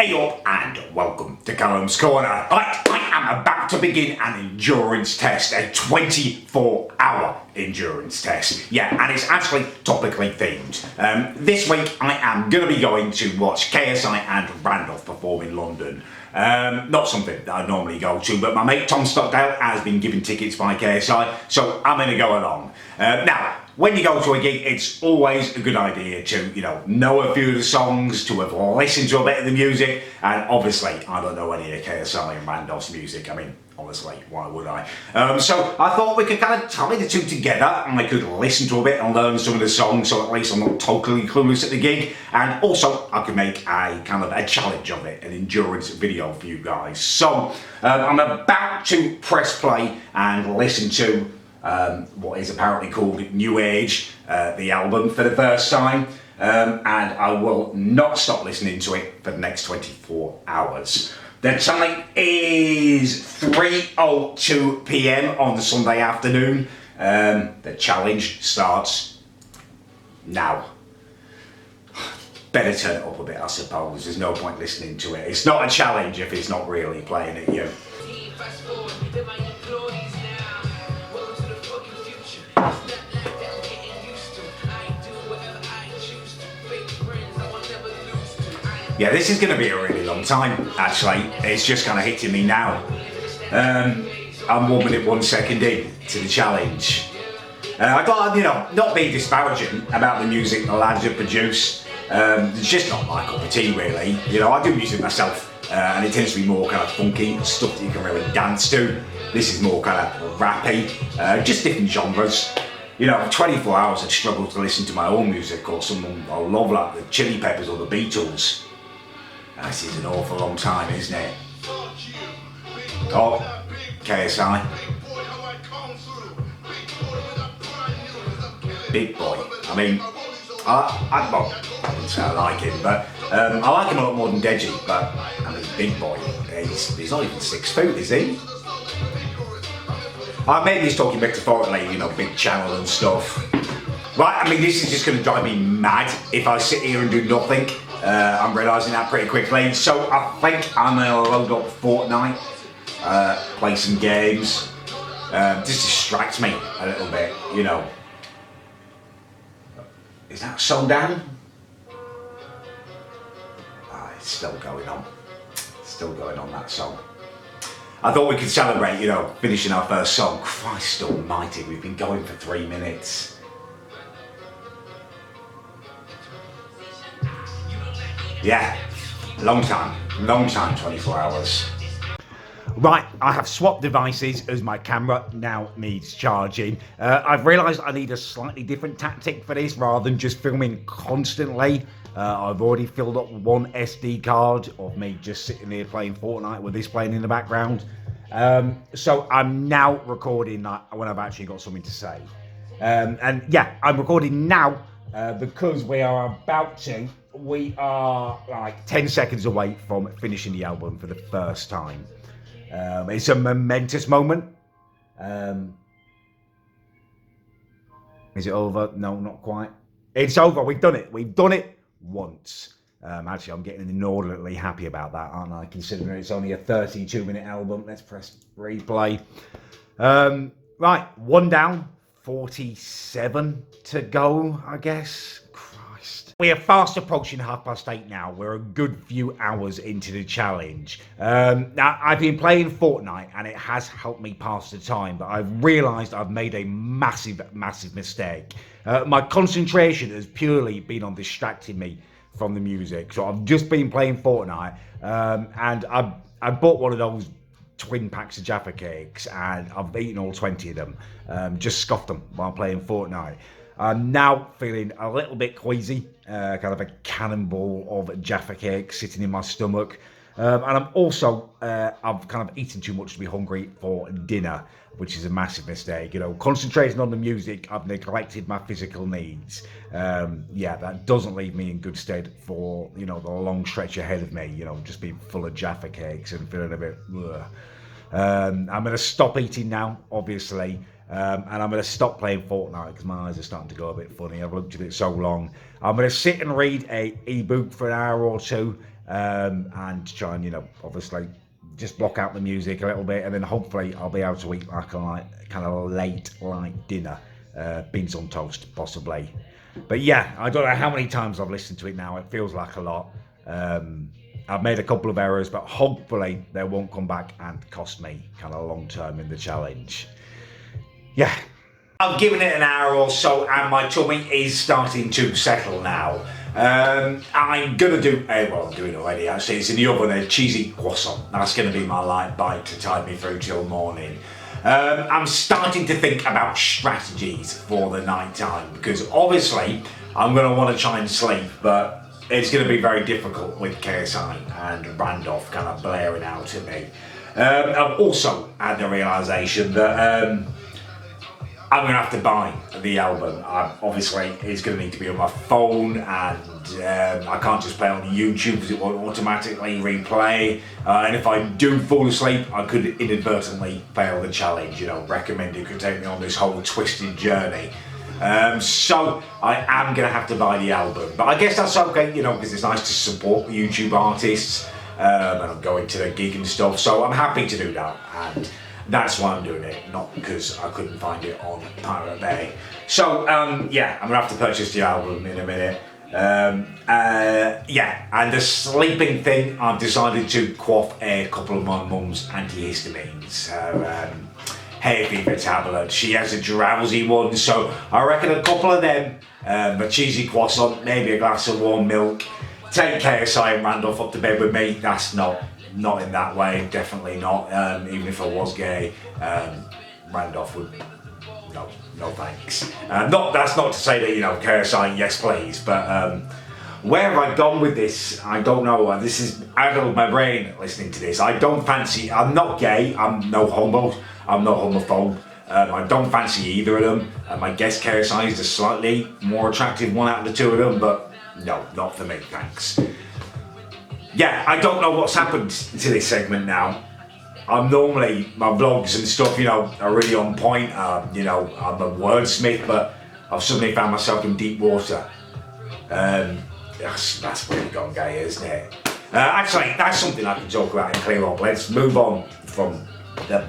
Hey up and welcome to Callums Corner. I am about to begin an endurance test, a 24-hour endurance test. Yeah, and it's actually topically themed. This week I am going to be going to watch KSI and Randolph perform in London. Not something that I normally go to, but my mate Tom Stockdale has been given tickets by KSI, so I'm going to go along. Now, when you go to a gig, it's always a good idea to, know a few of the songs, to have listened to a bit of the music, and obviously, I don't know any of KSI and Randolph's music. I mean, honestly, why would I? So I thought we could kind of tie the two together, and I could listen to a bit and learn some of the songs, so at least I'm not totally clueless at the gig, and also I could make a kind of a challenge of it, an endurance video for you guys. So I'm about to press play and listen to what is apparently called New Age, the album, for the first time, and I will not stop listening to it for the next 24 hours. The time is 3:02 p.m. on the Sunday afternoon. The challenge starts now. Better turn it up a bit, I suppose. There's no point listening to it. It's not a challenge if it's not really playing at you. Yeah, this is going to be a really long time, actually. It's just kind of hitting me now. I'm 1 minute, 1 second in to the challenge. I thought, not being disparaging about the music the lads have produced. It's just not my cup of tea, really. I do music myself, and it tends to be more kind of funky, stuff that you can really dance to. This is more kind of rappy, just different genres. 24 hours I'd struggle to listen to my own music or someone I love like the Chili Peppers or the Beatles. This is an awful long time, isn't it? Oh, KSI. Big boy. I mean, I wouldn't say I like him, but I like him a lot more than Deji, but I mean, big boy. He's not even 6 foot, is he? Maybe he's talking metaphorically, big channel and stuff. Right, I mean, this is just going to drive me mad if I sit here and do nothing. I'm realising that pretty quickly. So I think I'm going to load up Fortnite, play some games. Just distracts me a little bit, Is that song down? It's still going on. Still going on, that song. I thought we could celebrate, finishing our first song. Christ almighty, we've been going for 3 minutes. Yeah, long time, 24 hours. Right, I have swapped devices as my camera now needs charging. I've realised I need a slightly different tactic for this rather than just filming constantly. I've already filled up one SD card of me just sitting here playing Fortnite with this playing in the background. So I'm now recording when I've actually got something to say. And yeah, I'm recording now because we are like 10 seconds away from finishing the album for the first time. It's a momentous moment. Is it over? No, not quite. It's over. We've done it. We've done it once. Actually, I'm getting inordinately happy about that, aren't I? Considering it's only a 32-minute album. Let's press replay. Right, 1 down, 47 to go, I guess. Christ. We are fast approaching 8:30 now. We're a good few hours into the challenge. Now, I've been playing Fortnite and it has helped me pass the time, but I've realised I've made a massive mistake. My concentration has purely been on distracting me from the music. So I've just been playing Fortnite and I bought one of those twin packs of Jaffa cakes and I've eaten all 20 of them. Just scoffed them while playing Fortnite. I'm now feeling a little bit queasy, kind of a cannonball of Jaffa cake sitting in my stomach. And I'm also, I've kind of eaten too much to be hungry for dinner, which is a massive mistake. Concentrating on the music, I've neglected my physical needs. Yeah, that doesn't leave me in good stead for, the long stretch ahead of me, just being full of Jaffa cakes and feeling a bit, ugh. I'm going to stop eating now, obviously. And I'm going to stop playing Fortnite because my eyes are starting to go a bit funny. I've looked at it so long. I'm going to sit and read a ebook for an hour or two. and try and, obviously just block out the music a little bit, and then hopefully I'll be able to eat like a kind of late dinner, beans on toast possibly. But yeah, I don't know how many times I've listened to it now. It feels like a lot. I've made a couple of errors, but hopefully they won't come back and cost me kind of long term in the challenge. Yeah. I've given it an hour or so and my tummy is starting to settle now. I'm going to do, well I'm doing it already actually, it's in the oven, a cheesy croissant. That's going to be my light bite to tide me through till morning. I'm starting to think about strategies for the night time, because obviously I'm going to want to try and sleep, but it's going to be very difficult with KSI and Randolph kind of blaring out at me. I've also had the realisation that I'm going to have to buy the album. Obviously, it's going to need to be on my phone, and I can't just play on YouTube because it won't automatically replay. And if I do fall asleep, I could inadvertently fail the challenge. Recommended could take me on this whole twisted journey. So I am going to have to buy the album. But I guess that's okay, because it's nice to support YouTube artists. And I'm going to the gig and stuff, so I'm happy to do that. And that's why I'm doing it, not because I couldn't find it on Pirate Bay. So, yeah, I'm going to have to purchase the album in a minute. Yeah, and the sleeping thing, I've decided to quaff a couple of my mum's antihistamines. Hay fever tablet. She has a drowsy one, so I reckon a couple of them, a cheesy croissant, maybe a glass of warm milk. Take KSI and Randolph up to bed with me. That's not in that way, definitely not. Even if I was gay, Randolph would, no thanks. That's not to say that, KSI, yes please, but where have I gone with this? I don't know. This is out of my brain listening to this. I'm not gay, I'm no homo, I'm not homophobe. I don't fancy either of them. I guess KSI is the slightly more attractive one out of the two of them, but no, not for me, thanks. Yeah, I don't know what's happened to this segment now. I'm normally, my vlogs and stuff, are really on point. I'm a wordsmith, but I've suddenly found myself in deep water. That's really gone gay, isn't it? Actually, that's something I can talk about in clear up. Let's move on from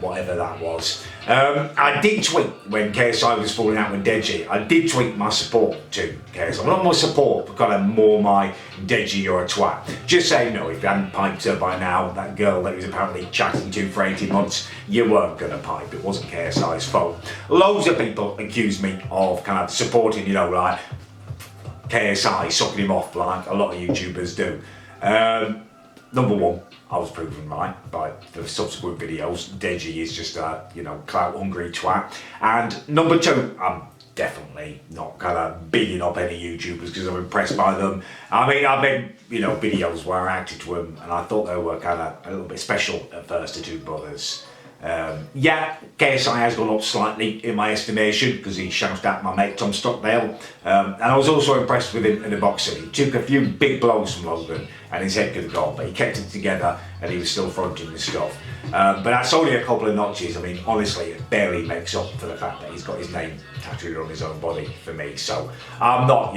whatever that was. I did tweet when KSI was falling out with Deji. I did tweet my support to KSI. Well, not my support, but kind of more my Deji, you're a twat. Just saying, if you hadn't piped her by now, that girl that he was apparently chatting to for 18 months, you weren't going to pipe. It wasn't KSI's fault. Loads of people accused me of kind of supporting, like KSI, sucking him off like a lot of YouTubers do. Number one, I was proven right by the subsequent videos. Deji is just a, clout hungry twat. And number two, I'm definitely not kind of bigging up any YouTubers because I'm impressed by them. I mean, I've made, videos where I acted to them and I thought they were kind of a little bit special at first, the two brothers. Yeah, KSI has gone up slightly in my estimation because he shouted at my mate Tom Stockdale, and I was also impressed with him in the boxing. He took a few big blows from Logan and his head could have gone, but he kept it together and he was still fronting the stuff. But that's only a couple of notches. I mean, honestly, it barely makes up for the fact that he's got his name tattooed on his own body for me. So I'm not,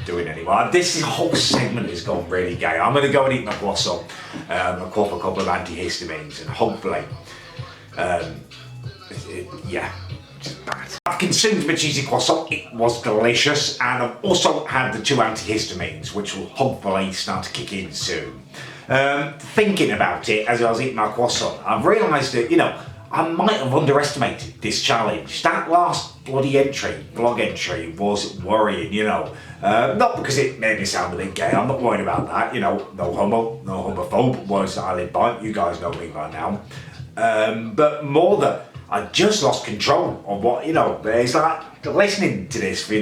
doing anymore. This whole segment has gone really gay. I'm going to go and eat my croissant, and quaff a couple of antihistamines, and hopefully. Yeah, just bad. I've consumed my cheesy croissant, it was delicious, and I've also had the two antihistamines, which will hopefully start to kick in soon. Thinking about it as I was eating my croissant, I've realised that, I might have underestimated this challenge. That last vlog entry was worrying, not because it made me sound a bit gay, I'm not worried about that, no homo, no homophobe, words that I live by, you guys know me by now. But more that I just lost control of what, it's like listening to this for,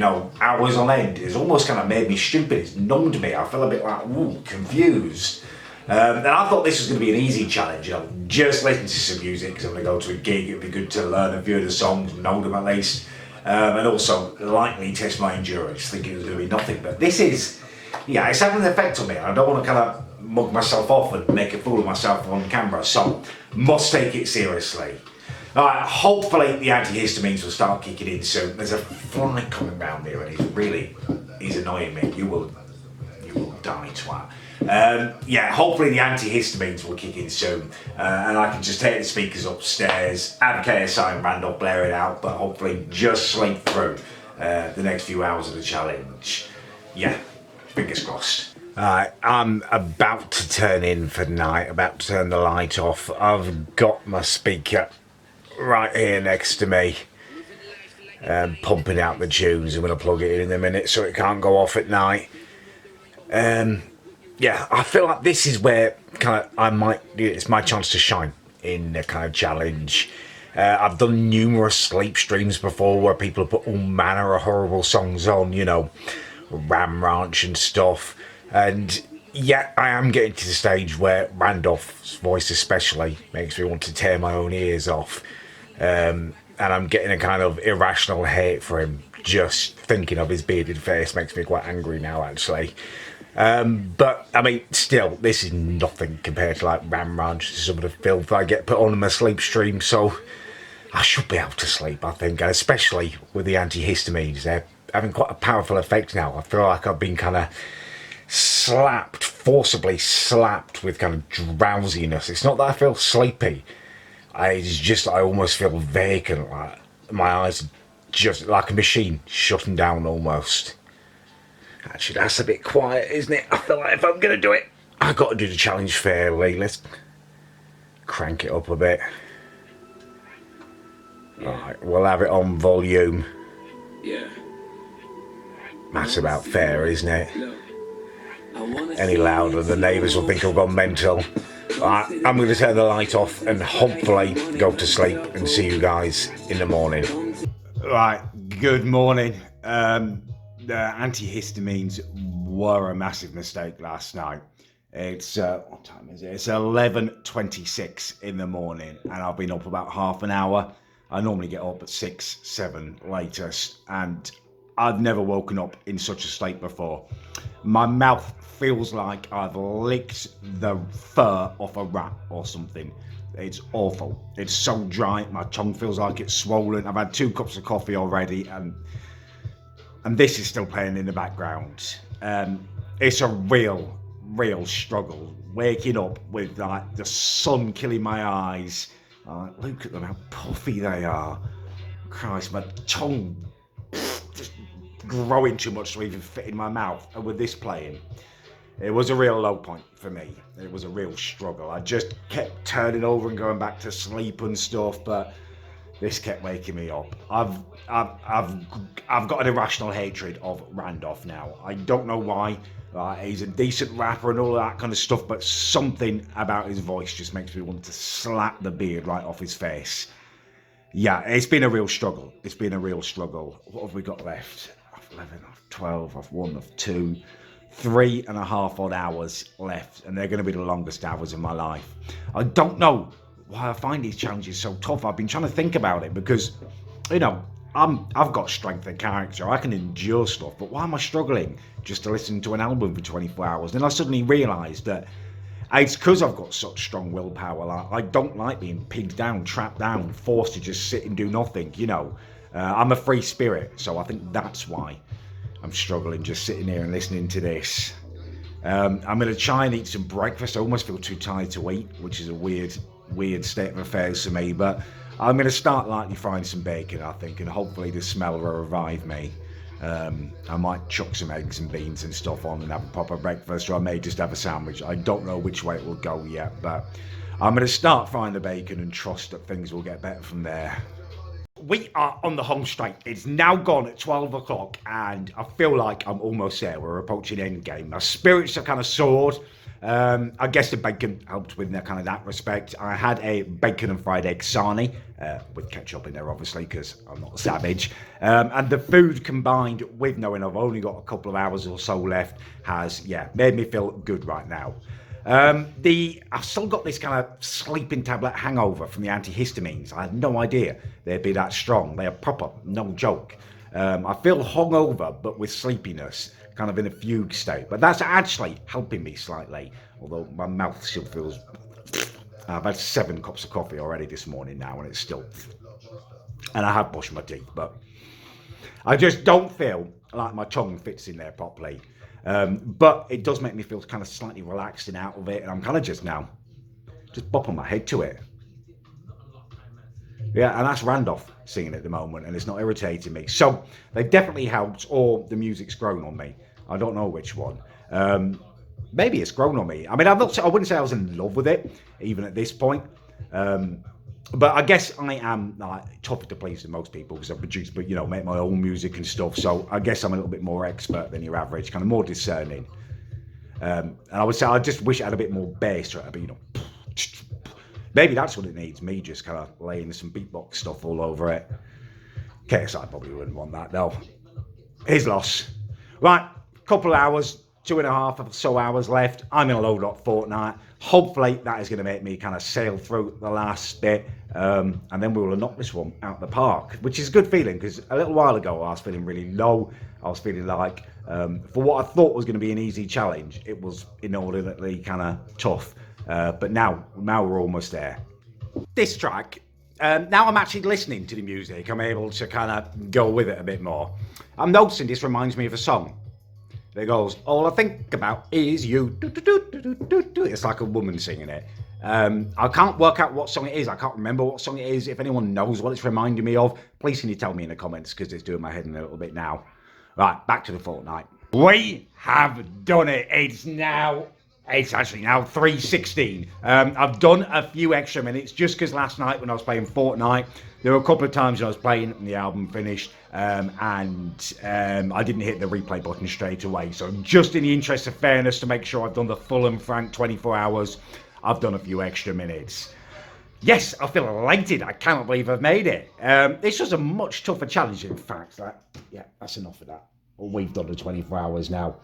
hours on end. It's almost kind of made me stupid. It's numbed me. I feel a bit like, confused. And I thought this was going to be an easy challenge, just listen to some music because I'm going to go to a gig. It'd be good to learn a few of the songs, know them at least, and also lightly test my endurance, thinking it was going to be nothing. But this is, it's having an effect on me. I don't want to kind of mug myself off and make a fool of myself on camera, so must take it seriously. Alright, hopefully the antihistamines will start kicking in soon. There's a fly coming round here and he's annoying me. You will die, twat. Yeah, hopefully the antihistamines will kick in soon, and I can just take the speakers upstairs, have KSI and Randolph blare it out, but hopefully just sleep through the next few hours of the challenge. Yeah, fingers crossed. I'm about to turn in for the night, about to turn the light off. I've got my speaker right here next to me, pumping out the tunes. I'm going to plug it in a minute so it can't go off at night. Yeah, I feel like this is where it's my chance to shine in the kind of challenge. I've done numerous sleep streams before where people have put all manner of horrible songs on, Ram Ranch and stuff. And yeah, I am getting to the stage where Randolph's voice especially makes me want to tear my own ears off. And I'm getting a kind of irrational hate for him. Just thinking of his bearded face makes me quite angry now, actually. But I mean, still, this is nothing compared to like Ram Ranch, some of the filth I get put on my sleep stream. So I should be able to sleep, I think, and especially with the antihistamines, they're having quite a powerful effect now. I feel like I've been kind of forcibly slapped with kind of drowsiness. It's not that I feel sleepy. It's just I almost feel vacant. Like my eyes are just like a machine shutting down almost. Actually, that's a bit quiet, isn't it? I feel like if I'm going to do it, I've got to do the challenge fairly. Let's crank it up a bit. Yeah. Right, we'll have it on volume. Yeah. That's about fair, isn't it? Any louder, the neighbours will think I've gone mental. Right, I'm going to turn the light off and hopefully go to sleep and see you guys in the morning. Right, good morning. The antihistamines were a massive mistake last night. It's what time is it? It's 11:26 in the morning, and I've been up about half an hour. I normally get up at 6, 7 latest, and I've never woken up in such a state before. My mouth feels like I've licked the fur off a rat or something. It's awful. It's so dry. My tongue feels like it's swollen. I've had 2 cups of coffee already, and this is still playing in the background. It's a real struggle. Waking up with like the sun killing my eyes. Look at them, how puffy they are. Christ, my tongue just growing too much to even fit in my mouth. And with this playing, it was a real low point for me. It was a real struggle. I just kept turning over and going back to sleep and stuff, but this kept waking me up. I've got an irrational hatred of Randolph now. I don't know why. He's a decent rapper and all that kind of stuff, but something about his voice just makes me want to slap the beard right off his face. Yeah, it's been a real struggle. It's been a real struggle. What have we got left? I've 11, I've 12, I've 1, I've 2, 3.5 odd hours left, and they're going to be the longest hours of my life. I don't know why I find these challenges so tough. I've been trying to think about it because, I've got strength of character. I can endure stuff, but why am I struggling just to listen to an album for 24 hours? Then I suddenly realised that it's because I've got such strong willpower. Like, I don't like being pinned down, trapped down, forced to just sit and do nothing, I'm a free spirit, so I think that's why I'm struggling just sitting here and listening to this. I'm going to try and eat some breakfast. I almost feel too tired to eat, which is a weird state of affairs for me, but I'm going to start lightly frying some bacon, I think, and hopefully the smell will revive me. I might chuck some eggs and beans and stuff on and have a proper breakfast, or I may just have a sandwich. I don't know which way it will go yet, but I'm going to start frying the bacon and trust that things will get better from there. We are on the home straight. It's now gone at 12 o'clock, and I feel like I'm almost there. We're approaching endgame. My spirits are kind of soared. I guess the bacon helped with that respect. I had a bacon and fried egg sarnie, with ketchup in there, obviously, because I'm not savage. And the food combined with knowing I've only got a couple of hours or so left has, made me feel good right now. I've still got this kind of sleeping tablet hangover from the antihistamines. I had no idea they'd be that strong. They are proper, no joke. I feel hungover, but with sleepiness, kind of in a fugue state. But that's actually helping me slightly, although my mouth still feels... I've had 7 cups of coffee already this morning now, and it's still... And I have brushed my teeth, but I just don't feel like my tongue fits in there properly. But it does make me feel kind of slightly relaxed and out of it, and I'm kind of just bopping my head to it. Yeah, and that's Randolph singing at the moment, and it's not irritating me. So they've definitely helped, or the music's grown on me. I don't know which one. Maybe it's grown on me. I mean, I wouldn't say I was in love with it, even at this point. But I guess I am like tougher to please than most people because I produce, but make my own music and stuff. So I guess I'm a little bit more expert than your average, kind of more discerning. And I would say I just wish it had a bit more bass to it. But maybe that's what it needs. Me just kind of laying some beatbox stuff all over it. KSI probably wouldn't want that though. His loss. Right, couple of hours, 2.5 or so hours left. I'm going to load up Fortnite. Hopefully that is going to make me kind of sail through the last bit. And then we will knock this one out the park, which is a good feeling because a little while ago I was feeling really low. I was feeling like for what I thought was going to be an easy challenge, it was inordinately kind of tough. But now we're almost there. This track, now I'm actually listening to the music, I'm able to kind of go with it a bit more. I'm noticing this reminds me of a song. It goes, all I think about is you. It's like a woman singing it. I can't work out what song it is. I can't remember what song it is. If anyone knows what it's reminding me of, please can you tell me in the comments because it's doing my head in a little bit now. Right, back to the Fortnite. We have done it. It's actually now 3:16. I've done a few extra minutes just because last night when I was playing Fortnite, there were a couple of times when I was playing and the album finished and I didn't hit the replay button straight away. So just in the interest of fairness to make sure I've done the full and frank 24 hours, I've done a few extra minutes. Yes, I feel elated. I cannot believe I've made it. This was a much tougher challenge, in fact. Yeah, that's enough of that. We've done the 24 hours now.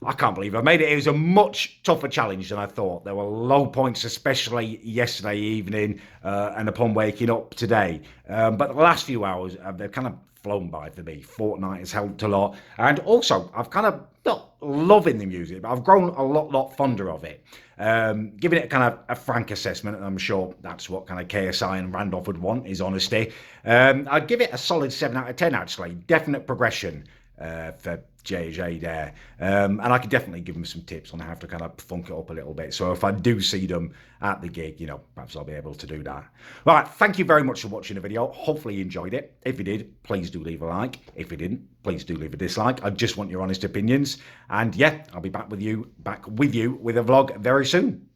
I can't believe I made it. It was a much tougher challenge than I thought. There were low points, especially yesterday evening and upon waking up today. But the last few hours, they've kind of flown by for me. Fortnite has helped a lot. And also, I've kind of not loving the music, but I've grown a lot fonder of it. Giving it kind of a frank assessment, and I'm sure that's what kind of KSI and Randolph would want, is honesty. I'd give it a solid 7 out of 10, actually. Definite progression for JJ there. And I could definitely give them some tips on how to kind of funk it up a little bit. So if I do see them at the gig, perhaps I'll be able to do that. Right, thank you very much for watching the video. Hopefully you enjoyed it. If you did, please do leave a like. If you didn't, please do leave a dislike. I just want your honest opinions. And yeah, I'll be back with you with a vlog very soon.